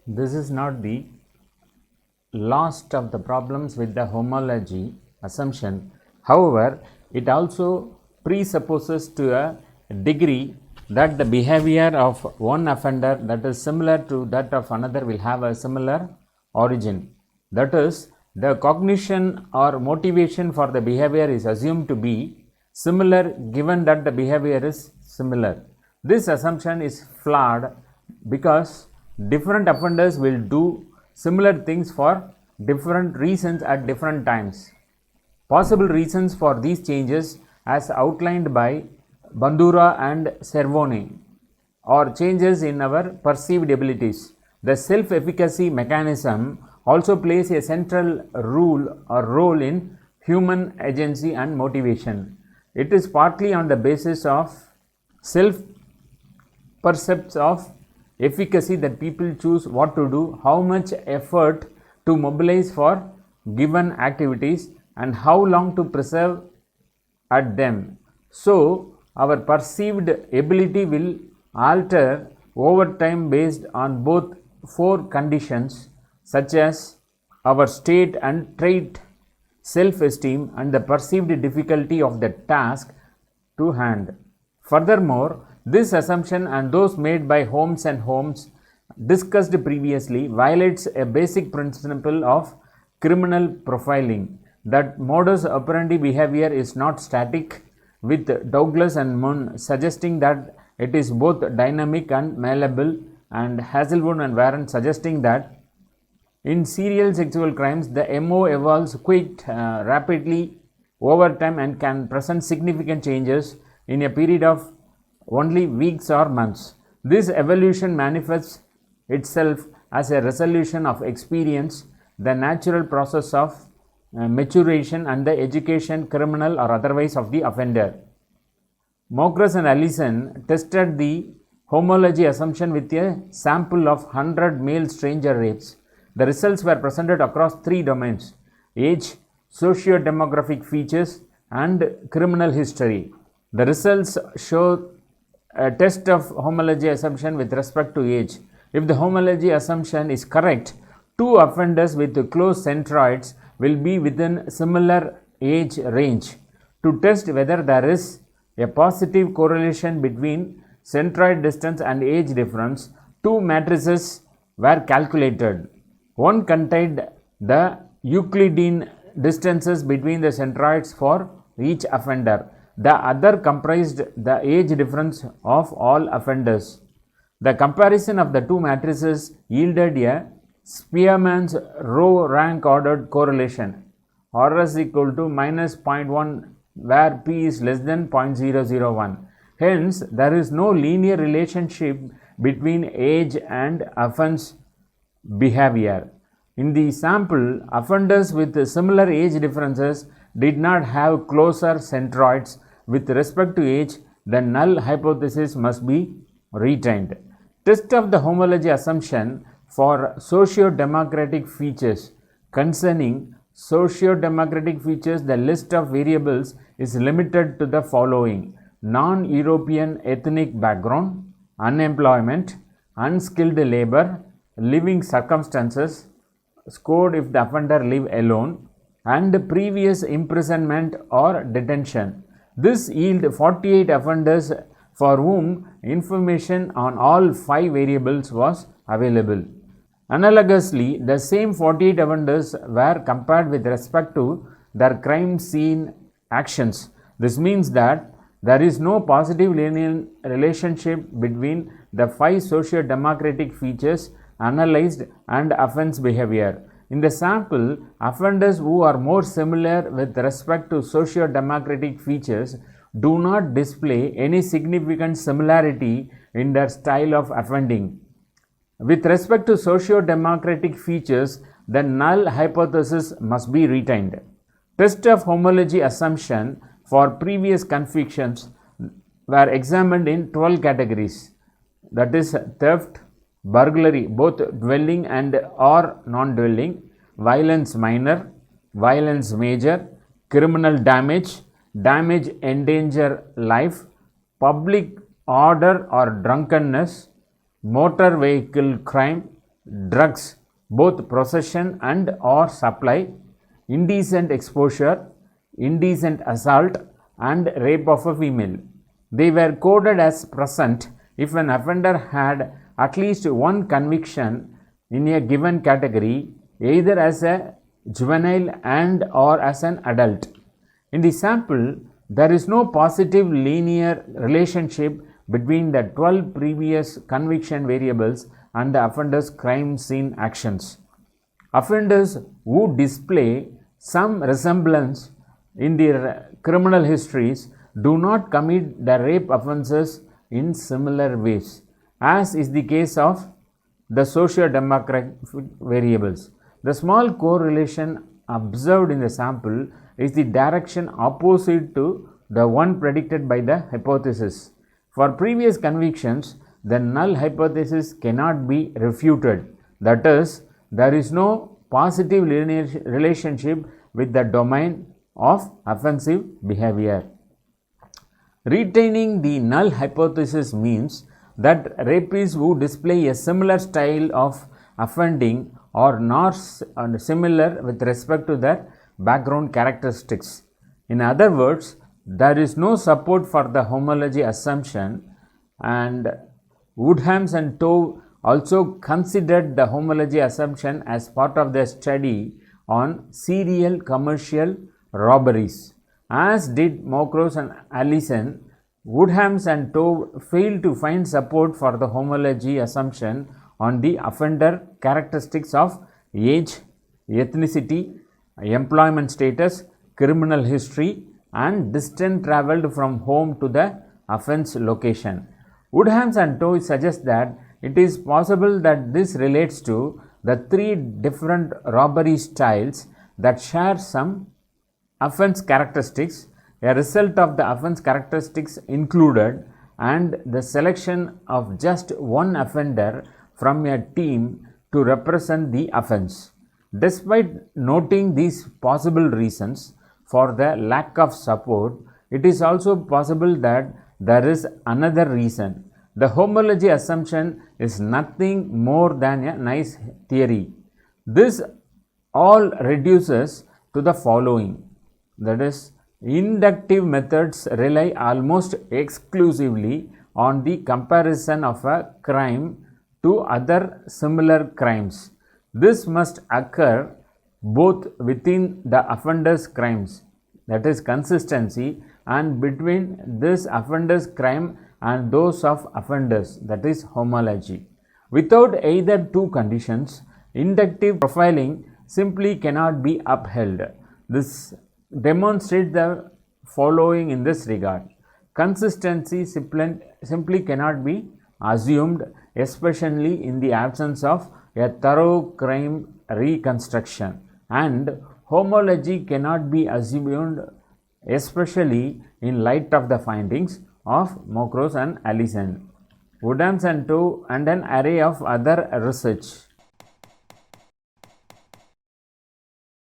This is not the last of the problems with the homology assumption. However, it also presupposes to a degree that the behavior of one offender that is similar to that of another will have a similar origin. That is, the cognition or motivation for the behavior is assumed to be similar given that the behavior is similar. This assumption is flawed because different offenders will do similar things for different reasons at different times. Possible reasons for these changes, as outlined by Bandura and Cervone, are changes in our perceived abilities. The self-efficacy mechanism also plays a central role in human agency and motivation. It is partly on the basis of self-percepts of efficacy that people choose what to do, how much effort to mobilize for given activities, and how long to preserve at them. So, our perceived ability will alter over time based on both four conditions, such as our state and trait, self-esteem, and the perceived difficulty of the task to hand. Furthermore, this assumption and those made by Holmes and Holmes discussed previously violates a basic principle of criminal profiling, that modus operandi behavior is not static, with Douglas and Munn suggesting that it is both dynamic and malleable, and Hazelwood and Warren suggesting that in serial sexual crimes the MO evolves quite rapidly over time and can present significant changes in a period of only weeks or months. This evolution manifests itself as a resolution of experience, the natural process of maturation and the education, criminal or otherwise, of the offender. Mokras and Allison tested the homology assumption with a sample of 100 male stranger rapes. The results were presented across three domains: age, socio-demographic features, and criminal history. The results show a test of homology assumption with respect to age. If the homology assumption is correct, two offenders with close centroids will be within similar age range. To test whether there is a positive correlation between centroid distance and age difference, two matrices were calculated. One contained the Euclidean distances between the centroids for each offender. The other comprised the age difference of all offenders. The comparison of the two matrices yielded a Spearman's row rank ordered correlation, RS equal to minus 0.1, where P is less than 0.001. Hence, there is no linear relationship between age and offense behavior. In the sample, offenders with similar age differences did not have closer centroids. With respect to age, the null hypothesis must be retained. Test of the homology assumption for socio-democratic features. Concerning socio-democratic features, the list of variables is limited to the following: non-European ethnic background, unemployment, unskilled labor, living circumstances, scored if the offender live alone, and previous imprisonment or detention. This yield 48 offenders for whom information on all 5 variables was available. Analogously, the same 48 offenders were compared with respect to their crime scene actions. This means that there is no positive linear relationship between the 5 socio-democratic features analyzed and offense behavior. In the sample, offenders who are more similar with respect to socio-democratic features do not display any significant similarity in their style of offending. With respect to socio-democratic features, the null hypothesis must be retained. Test of homology assumption for previous convictions were examined in 12 categories, that is theft, burglary, both dwelling and or non-dwelling, violence minor, violence major, criminal damage, damage endanger life, public order or drunkenness, motor vehicle crime, drugs, both possession and or supply, indecent exposure, indecent assault, and rape of a female. They were coded as present if an offender had at least one conviction in a given category, either as a juvenile and or as an adult. In the sample, there is no positive linear relationship between the 12 previous conviction variables and the offender's crime scene actions. Offenders who display some resemblance in their criminal histories do not commit the rape offences in similar ways, as is the case of the socio-demographic variables. The small correlation observed in the sample is the direction opposite to the one predicted by the hypothesis. For previous convictions, the null hypothesis cannot be refuted. That is, there is no positive linear relationship with the domain of offensive behavior. Retaining the null hypothesis means that rapists who display a similar style of offending are not similar with respect to their background characteristics. In other words, there is no support for the homology assumption, and Woodhams and Tove also considered the homology assumption as part of their study on serial commercial robberies. As did Mokros and Allison, Woodhams and Tove failed to find support for the homology assumption on the offender characteristics of age, ethnicity, employment status, criminal history, and distance travelled from home to the offence location. Woodhams and Tove suggest that it is possible that this relates to the three different robbery styles that share some offence characteristics, a result of the offence characteristics included, and the selection of just one offender from a team to represent the offence. Despite noting these possible reasons for the lack of support, it is also possible that there is another reason. The homology assumption is nothing more than a nice theory. This all reduces to the following, that is, inductive methods rely almost exclusively on the comparison of a crime to other similar crimes. This must occur both within the offender's crimes, that is consistency, and between this offender's crime and those of offenders, that is homology. Without either two conditions, inductive profiling simply cannot be upheld. This demonstrates the following in this regard. Consistency simply cannot be assumed, especially in the absence of a thorough crime reconstruction, and homology cannot be assumed, especially in light of the findings of Mokros and Allison, Woodhams and Tove, and an array of other research.